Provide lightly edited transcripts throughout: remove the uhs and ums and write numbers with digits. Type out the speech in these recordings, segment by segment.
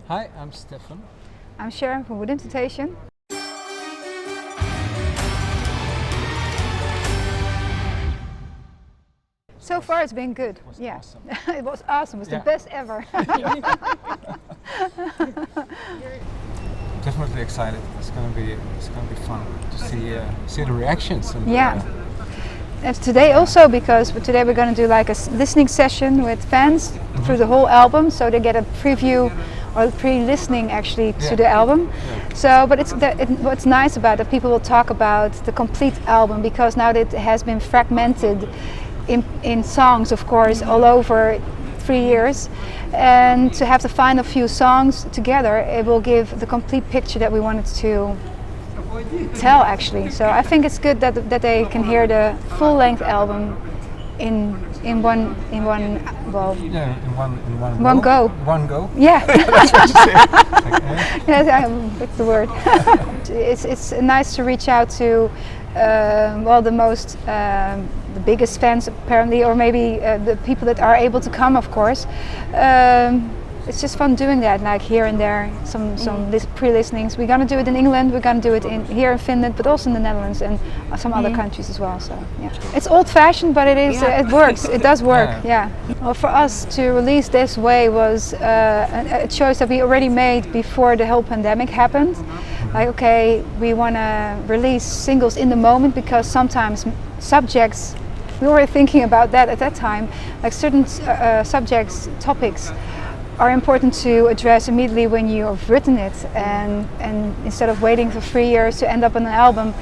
Hi, I'm Stefan. I'm Sharon from Wood Invitation. So far it's been good. It was yeah. awesome. It was awesome. It was Yeah. the best ever. Definitely excited. It's gonna be fun to see the reactions. And, Yeah. And today also, because today we're going to do like a listening session with fans through the whole album, so they get a preview or pre-listening actually to the album. Yeah. So, but what's nice about it, people will talk about the complete album, because now that it has been fragmented in songs, of course, all over 3 years, and to have the final few songs together, it will give the complete picture that we wanted to tell actually. So I think it's good that they can hear the full-length album in one well, Yeah, in one one go. One go. Yeah. That's what you say. Okay. Yes, that's the word. It's nice to reach out to the biggest fans apparently, or maybe the people that are able to come, of course. It's just fun doing that, like here and there, some pre-listenings. We're gonna do it in England, we're gonna do it here in Finland, but also in the Netherlands and some other countries as well. So yeah, it's old-fashioned, but it is it works. It does work. Yeah. Well, for us to release this way was a choice that we already made before the whole pandemic happened. Like, okay, we want to release singles in the moment, because sometimes subjects, we were thinking about that at that time, like certain subjects, topics are important to address immediately when you have written it, and instead of waiting for 3 years to end up on an album.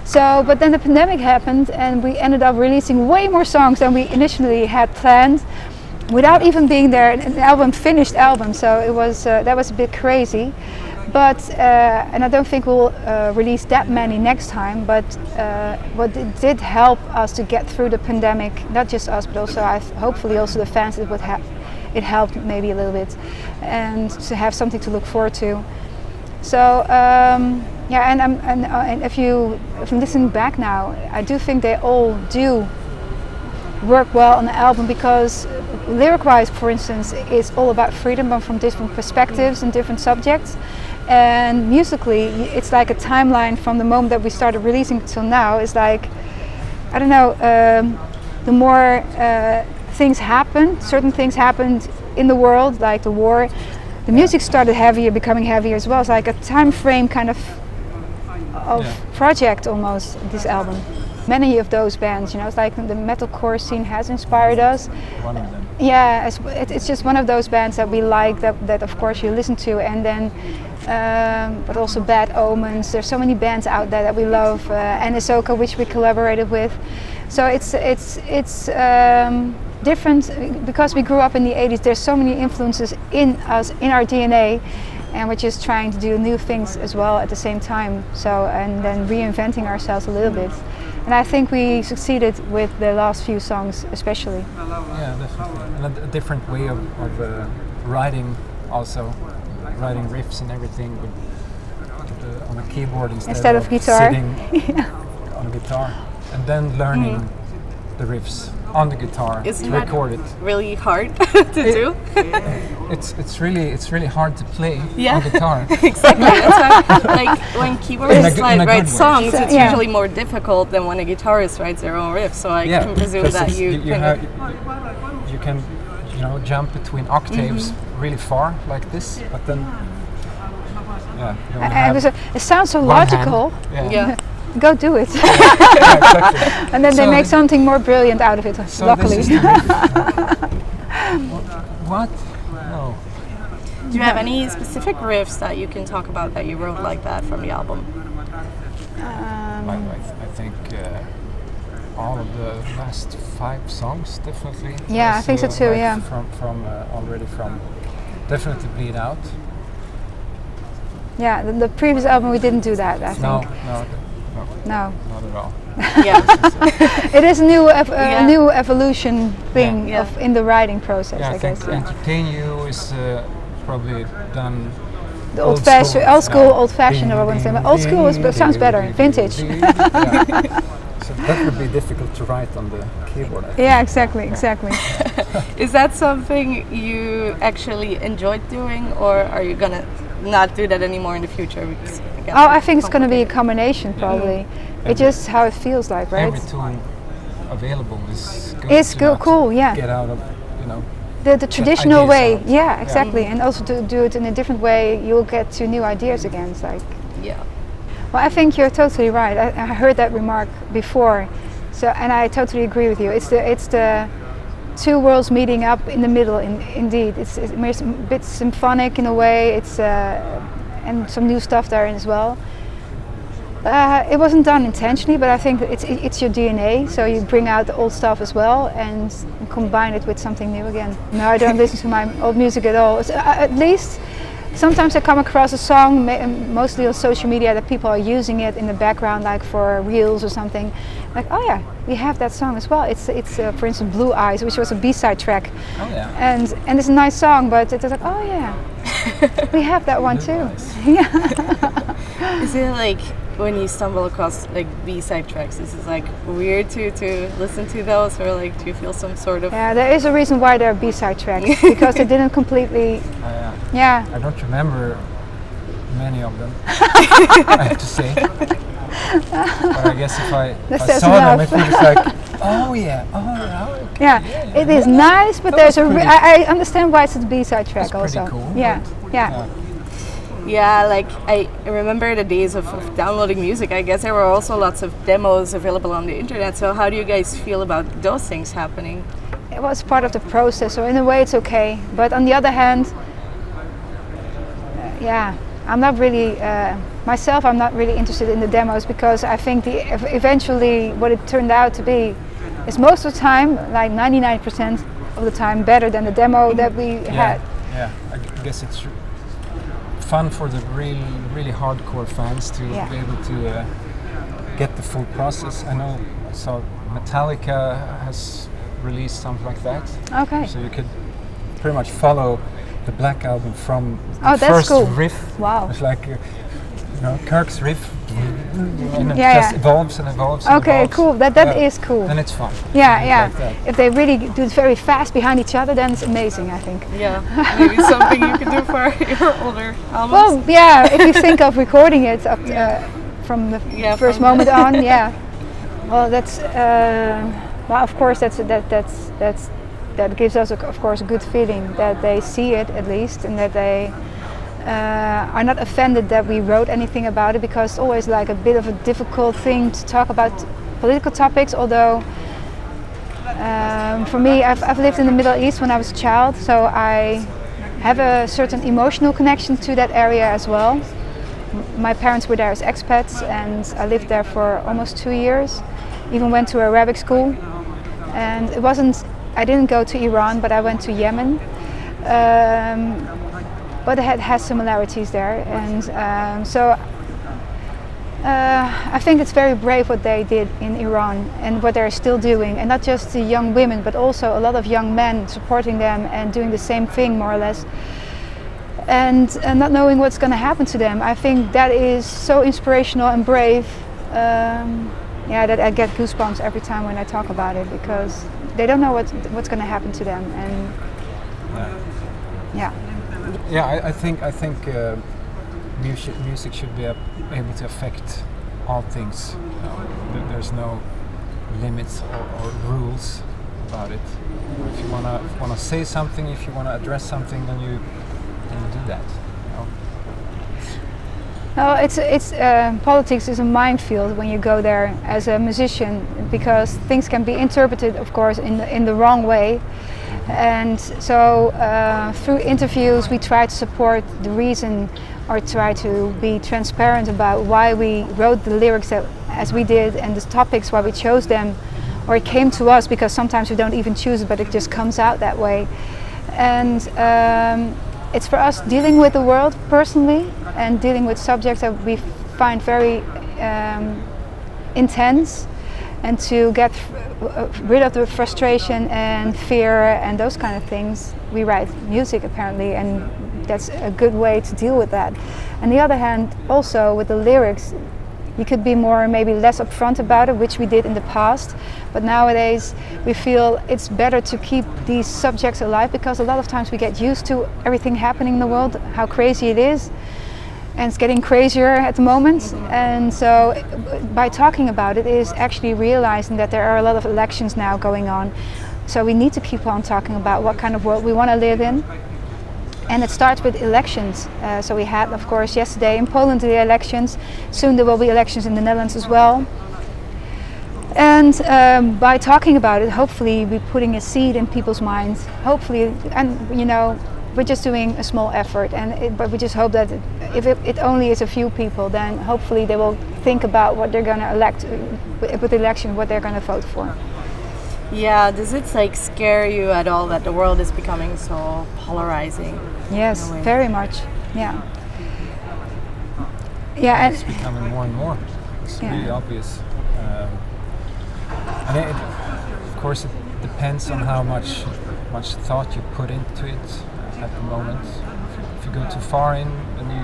So, but then the pandemic happened and we ended up releasing way more songs than we initially had planned, without even being there, an finished album. So it was that was a bit crazy. But and I don't think we'll release that many next time. But what it did help us to get through the pandemic, not just us, but also hopefully also the fans, it helped maybe a little bit, and to have something to look forward to. So yeah, and if I'm listening back now, I do think they all do work well on the album, because lyric-wise, for instance, it's all about freedom, but from different perspectives and different subjects. And musically, it's like a timeline from the moment that we started releasing till now. It's like, I don't know, the more certain things happened in the world, like the war, the music started becoming heavier as well. It's like a time frame kind of project almost, this album. Many of those bands, it's like the metalcore scene has inspired us. One of them. Yeah, it's just one of those bands that we like, that of course you listen to, and then but also Bad Omens. There's so many bands out there that we love, and Ahsoka, which we collaborated with. So it's different because we grew up in the 80s. There's so many influences in us, in our DNA, and we're just trying to do new things as well at the same time. So, and then reinventing ourselves a little bit. And I think we succeeded with the last few songs especially. Yeah, definitely. And a different way of writing also. Writing riffs and everything on a keyboard instead of guitar. Sitting on a guitar. And then learning the riffs on the guitar, Isn't record it. Really hard to do? It's really hard to play Yeah. on guitar. Exactly. That's why, like when keyboardists in a write good way. songs, it's Yeah. usually more difficult than when a guitarist writes their own riff. So I can presume because that you can jump between octaves really far like this, but then you only have It sounds so one logical. hand. yeah. Go do it. Yeah, exactly. And then they make something more brilliant out of it, So luckily. this is the riff. What? No. Do you have any specific riffs that you can talk about that you wrote like that from the album? I think all of the last 5 songs definitely. Yeah, I think so too. Yeah. From definitely Bleed Out. Yeah, the previous album we didn't do that, I think. No, No. not at all. Yeah. It is a new evolution thing Yeah. in the writing process, Yeah, I I think guess. Yeah. Entertain You is probably done. The old-fashioned, or I want to say, but old school sounds better, vintage. So that would be difficult to write on the keyboard, I think. Yeah, exactly. Is that something you actually enjoyed doing, or are you gonna not do that anymore in the future? Because I think it's going to be a combination, probably. It's just how it feels like, right? Every tool available is good. It's to not cool, yeah. Get out of, The traditional ideas way, out. yeah, exactly. And also to do it in a different way, you'll get to new ideas again. It's like, yeah. well, I think you're totally right. I heard that remark before, so and I totally agree with you. It's the two worlds meeting up in the middle. Indeed, it's a bit symphonic in a way. It's and some new stuff there as well. It wasn't done intentionally, but I think it's your DNA. So you bring out the old stuff as well and combine it with something new again. No, I don't listen to my old music at all. At least sometimes I come across a song, mostly on social media, that people are using it in the background, like for reels or something. Like, oh yeah, we have that song as well. It's for instance, Blue Eyes, which was a B-side track. Oh yeah. And it's a nice song, but it's like, oh yeah, we have that one too. Yeah. Is it like when you stumble across like B-side tracks, is it like weird to listen to those, or like do you feel some sort of? Yeah, there is a reason why there are B-side tracks, because they didn't completely. Yeah. I don't remember many of them. I have to say. But I guess if I saw them, it was like, oh yeah, okay. Yeah, it is nice, but there's a. I understand why it's a B-side track that's also. Pretty cool. Yeah. Yeah, like I remember the days of downloading music. I guess there were also lots of demos available on the internet. So how do you guys feel about those things happening? It was part of the process, so in a way it's okay. But on the other hand, I'm not really, myself I'm not really interested in the demos, because I think eventually what it turned out to be is most of the time, like 99% of the time, better than the demo that we had. Yeah, I guess it's fun for the really hardcore fans to be able to get the full process. I know, so Metallica has released something like that. Okay. So you could pretty much follow the Black Album from the the that's first cool. riff. Wow. It's like Kirk's riff, and it Yeah, just evolves and evolves. And Okay, evolves. cool. That is cool. And it's fun. Yeah. Like that. If they really do it very fast behind each other, then it's amazing, I think. Yeah, maybe something you could do for your older albums. Well, yeah, if you think of recording it up from the first moment on, yeah. Well, that's well, of course, that gives us, of course, a good feeling that they see it at least, and that they are not offended that we wrote anything about it, because it's always like a bit of a difficult thing to talk about political topics. Although for me, I've lived in the Middle East when I was a child, so I have a certain emotional connection to that area as well. My parents were there as expats, and I lived there for almost 2 years. Even went to Arabic school, and I didn't go to Iran, but I went to Yemen. But it has similarities there, and so I think it's very brave what they did in Iran and what they're still doing, and not just the young women, but also a lot of young men supporting them and doing the same thing more or less, and not knowing what's going to happen to them. I think that is so inspirational and brave. That I get goosebumps every time when I talk about it, because they don't know what's going to happen to them, and I think music should be able to affect all things. There's no limits or rules about it. If you wanna say something, if you wanna address something, then you do that. No, it's politics is a minefield when you go there as a musician, because things can be interpreted, of course, in the wrong way. And so through interviews we try to support the reason, or try to be transparent about why we wrote the lyrics as we did, and the topics, why we chose them, or it came to us, because sometimes we don't even choose it, but it just comes out that way. And it's for us dealing with the world personally, and dealing with subjects that we find very intense, and to get rid of the frustration and fear and those kind of things, we write music apparently, and that's a good way to deal with that. On the other hand, also with the lyrics, You could be more, maybe less upfront about it, which we did in the past. But nowadays we feel it's better to keep these subjects alive, because a lot of times we get used to everything happening in the world, how crazy it is. And it's getting crazier at the moment. And so by talking about it is actually realizing that there are a lot of elections now going on. So we need to keep on talking about what kind of world we want to live in. And it starts with elections. So we had, of course, yesterday in Poland the elections. Soon there will be elections in the Netherlands as well. And by talking about it, hopefully we're putting a seed in people's minds. Hopefully, and you know, we're just doing a small effort, but we just hope that if it only is a few people, then hopefully they will think about what they're going to elect with the election, what they're going to vote for. Yeah, does it like scare you at all that the world is becoming so polarizing? Yes, very much. Yeah. Yeah, it's becoming more and more. It's really obvious. And of course, it depends on how much thought you put into it at the moment. If you go too far in, then you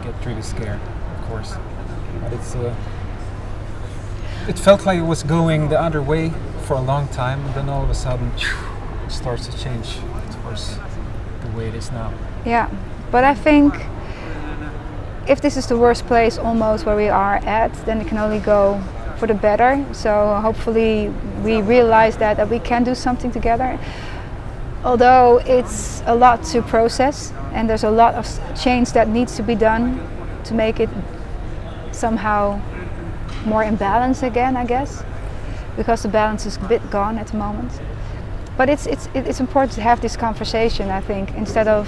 get really scared, of course. But it felt like it was going the other way for a long time, and then all of a sudden it starts to change towards the way it is now. Yeah, but I think if this is the worst place almost where we are at, then it can only go for the better. So hopefully we realize that we can do something together. Although it's a lot to process and there's a lot of change that needs to be done to make it somehow more in balance again, I guess, because the balance is a bit gone at the moment. But it's important to have this conversation, I think, instead of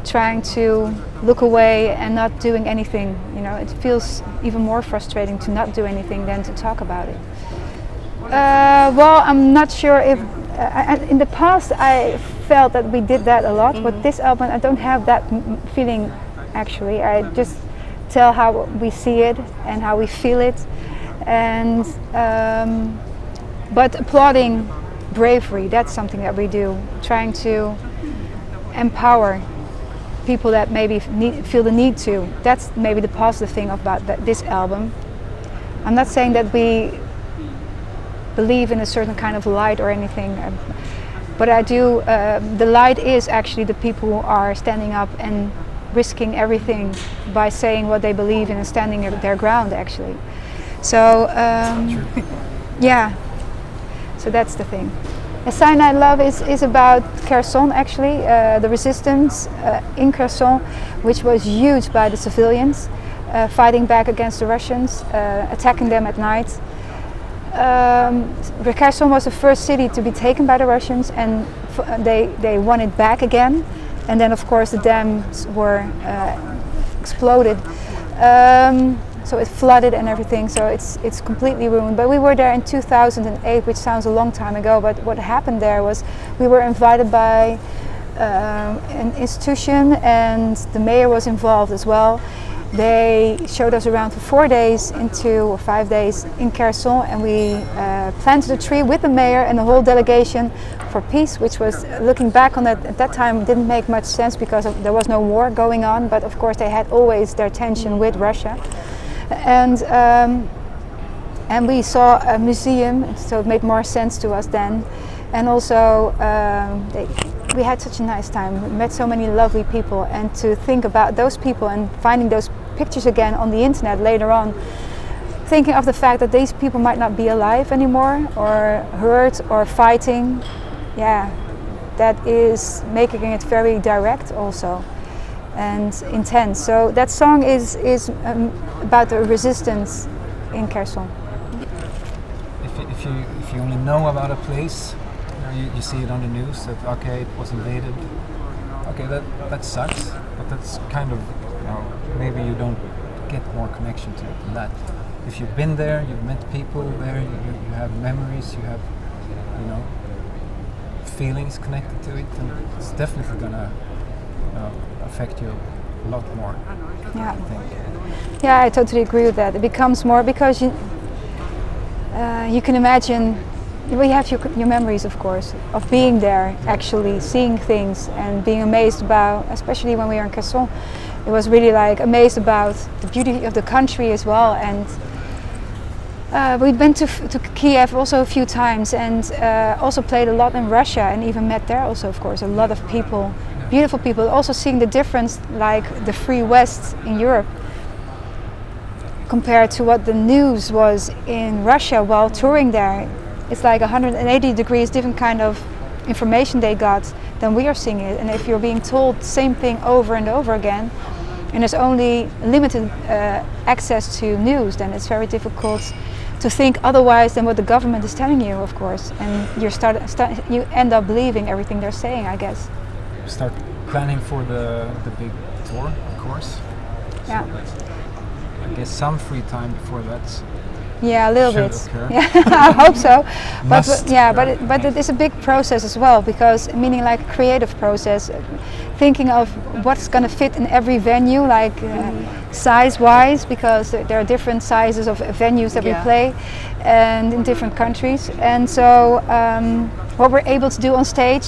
trying to look away and not doing anything. You know, it feels even more frustrating to not do anything than to talk about it. Well, I'm not sure if in the past I felt that we did that a lot, but this album I don't have that feeling actually. I just tell how we see it and how we feel it, and but applauding bravery, that's something that we do, trying to empower people that maybe feel the need to. That's maybe the positive thing about this album. I'm not saying that we believe in a certain kind of light or anything, but I do. The light is actually the people who are standing up and risking everything by saying what they believe in and standing their ground, actually. So yeah, so that's the thing. A Cyanide Love is about Kherson, actually, the resistance in Kherson, which was used by the civilians, fighting back against the Russians, attacking them at night. Kherson was the first city to be taken by the Russians, and they won it back again. And then, of course, the dams were exploded. So it flooded and everything, so it's completely ruined. But we were there in 2008, which sounds a long time ago, but what happened there was we were invited by an institution, and the mayor was involved as well. They showed us around for 4 days or 5 days in Kherson, and we planted a tree with the mayor and the whole delegation for peace, which was, looking back on it at that time, didn't make much sense because there was no war going on, but of course they had always their tension with Russia. And we saw a museum, so it made more sense to us then. And also we had such a nice time. We met so many lovely people, and to think about those people and finding those pictures again on the internet later on, thinking of the fact that these people might not be alive anymore, or hurt, or fighting, yeah, that is making it very direct also and intense. So that song is about the resistance in Kherson. If you only know about a place, you see it on the news that okay, it was invaded. Okay, that sucks, but that's kind of, maybe you don't get more connection to it than that. If you've been there, you've met people there, you have memories, you have feelings connected to it, and it's definitely gonna affect you a lot more. Yeah. I think. Yeah, I totally agree with that. It becomes more because you can imagine we have your memories, of course, of being there, actually seeing things and being amazed about, especially when we were in Kherson. It was really like amazed about the beauty of the country as well. And we've been to Kiev also a few times, and also played a lot in Russia, and even met there also, of course, a lot of people, beautiful people. Also seeing the difference, like the free West in Europe compared to what the news was in Russia while touring there. It's like 180 degrees different kind of information they got than we are seeing it. And if you're being told the same thing over and over again, and there's only limited access to news, then it's very difficult to think otherwise than what the government is telling you, of course. And you end up believing everything they're saying, I guess. Start planning for the big tour, of course. Yeah. So I guess some free time before that. Yeah, a little should bit. occur. Yeah, I hope so. Must But it is a big process as well, because meaning like a creative process, thinking of what's going to fit in every venue, like size-wise, because there are different sizes of venues that we play, and in different countries. And so what we're able to do on stage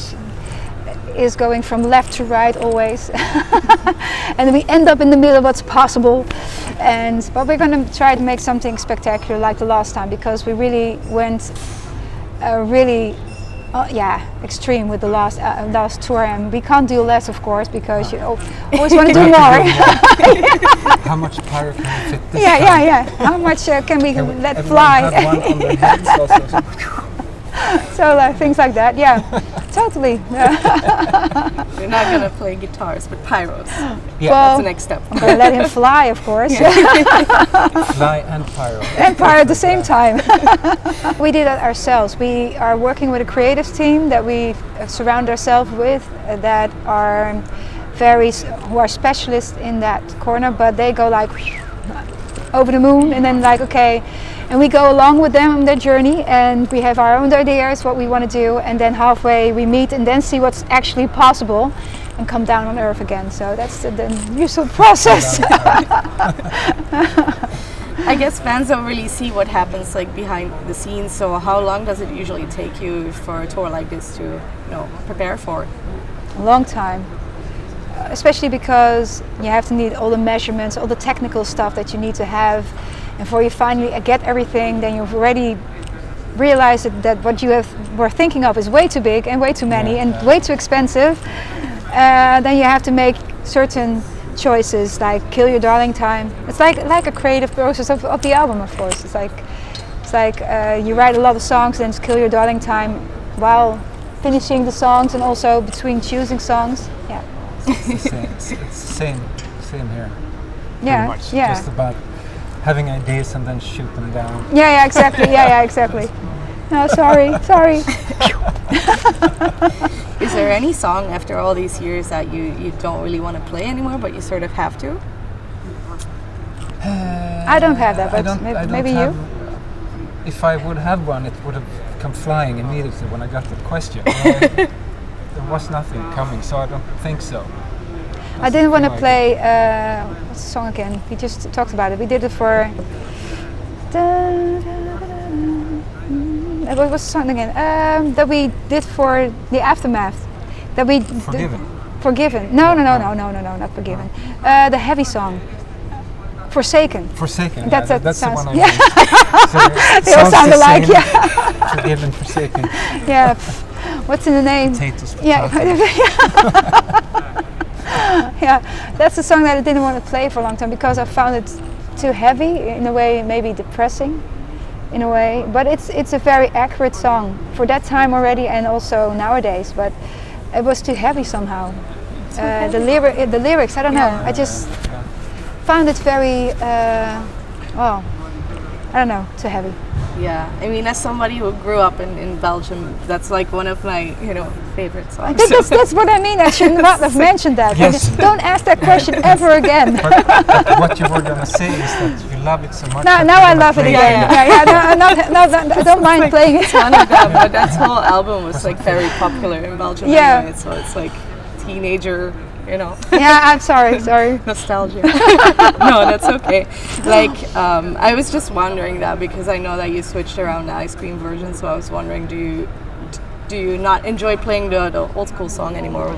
is going from left to right always, and then we end up in the middle of what's possible. But we're going to try to make something spectacular like the last time, because we really went extreme with the last tour, and we can't do less, of course, because you always want to do more. How much pyro can we fit this time? time? How much can we let everyone fly? Have one on their heads also. So things like that, yeah, totally. You're not gonna play guitars, but pyros. Yeah, that's the next step. I'm gonna let him fly, of course. Fly and pyro. And pyro at the same time. We did that ourselves. We are working with a creative team that we surround ourselves with, that are who are specialists in that corner, but they go like over the moon, and then like, okay, and we go along with them on their journey, and we have our own ideas what we want to do, and then halfway we meet and then see what's actually possible and come down on earth again. So that's the usual process. I guess fans don't really see what happens like behind the scenes, so how long does it usually take you for a tour like this to prepare for? A long time. Especially because you have to need all the measurements, all the technical stuff that you need to have, and before you finally get everything, then you've already realized that what you were thinking of is way too big and way too many and way too expensive. Then you have to make certain choices, like kill your darling time. It's like a creative process of the album, of course. It's like you write a lot of songs, then kill your darling time while finishing the songs, and also between choosing songs. Yeah. It's the same here. Yeah, much. yeah. Just about having ideas and then shoot them down. Yeah, exactly. Yeah, exactly. No, sorry. Is there any song after all these years that you don't really want to play anymore, but you sort of have to? I don't have that, but maybe you? If I would have one, it would have come flying immediately when I got the question. There was nothing coming, so I don't think so. I didn't want to play, what's the song again? We just talked about it. We did it for... What was the song again? That we did for the Aftermath. That we Forgiven. Forgiven. No, not Forgiven. The heavy song. Forsaken. Forsaken. That's the one I meant. So they all sound alike, yeah. Forgiven, Forsaken. Yeah. What's in the name? Potatoes. Yeah. Yeah, that's the song that I didn't want to play for a long time, because I found it too heavy, in a way maybe depressing, in a way. But it's a very accurate song for that time already, and also nowadays. But it was too heavy somehow. The lyrics, I don't know. I just found it very, I don't know, too heavy. Yeah, I mean, as somebody who grew up in Belgium, that's like one of my, favorite songs. I think that's what I mean. I should not have mentioned that. Yes. Don't ask that question ever again. But what you were going to say is that you love it so much. Now I love it again. I don't mind playing it. It's one of them, but that whole album was like very popular in Belgium anyway, so it's like teenager you know. Yeah, I'm sorry. Nostalgia. No, that's okay. Like, I was just wondering that because I know that you switched around the ice cream version, so I was wondering, do you not enjoy playing the old school song anymore?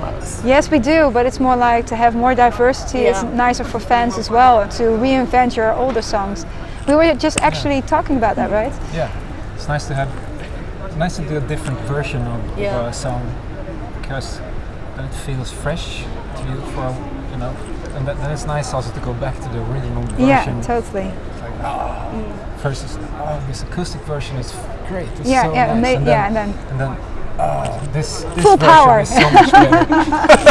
Yes, we do, but it's more like to have more diversity. It's nicer for fans as well to reinvent your older songs. We were just actually talking about that, right? Yeah, it's nice to do a different version of a song because then it feels fresh to you and then it's nice also to go back to the original version. Yeah, totally. It's like versus this acoustic version is great. It's yeah, so yeah, nice. and then this full version power. is so much better.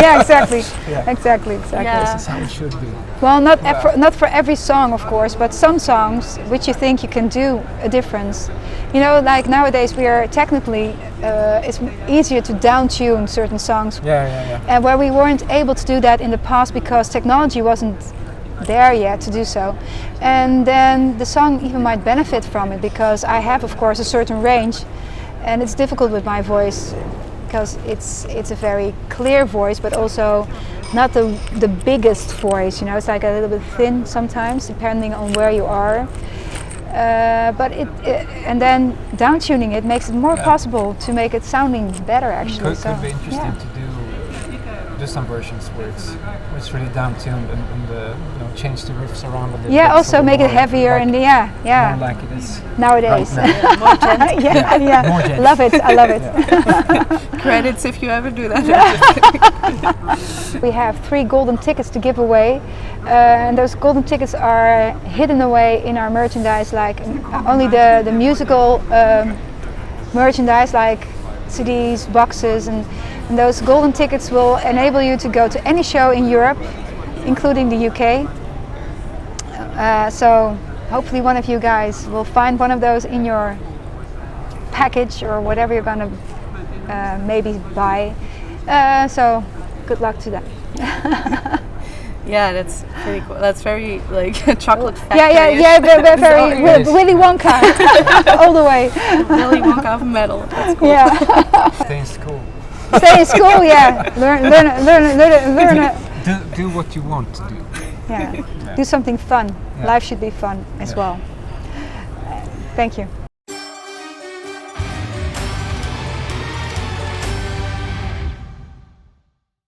Yeah, exactly. Yeah. Exactly. Yeah. This is how it should be. Well, not for every song, of course, but some songs which you think you can do a difference. You know, like nowadays we are technically, it's easier to down-tune certain songs. Yeah. And where we weren't able to do that in the past because technology wasn't there yet to do so. And then the song even might benefit from it because I have, of course, a certain range. And it's difficult with my voice because it's a very clear voice, but also not the biggest voice. You know, it's like a little bit thin sometimes, depending on where you are. But and then down tuning it makes it more possible to make it sounding better. Actually, could be interesting to do some versions where it's really down tuned and change the riffs around a little bit. Yeah, also make it heavier and more like it is nowadays. Right now. More gentle. Yeah. More gentle. Love it. I love it. Credits if you ever do that. We have 3 golden tickets to give away, and those golden tickets are hidden away in our merchandise, like only the musical merchandise, like CDs, boxes, and those golden tickets will enable you to go to any show in Europe, including the UK. So hopefully one of you guys will find one of those in your package or whatever you're gonna maybe buy. So good luck to that. Yeah, that's pretty cool. That's very like chocolate factory. Yeah. They're very Willy Wonka all the way. Willy Wonka of metal. That's cool. Yeah. Stay in school. Stay in school. Yeah. Learn. Do what you want to do. Yeah. Do something fun. Yeah. Life should be fun as well. Thank you.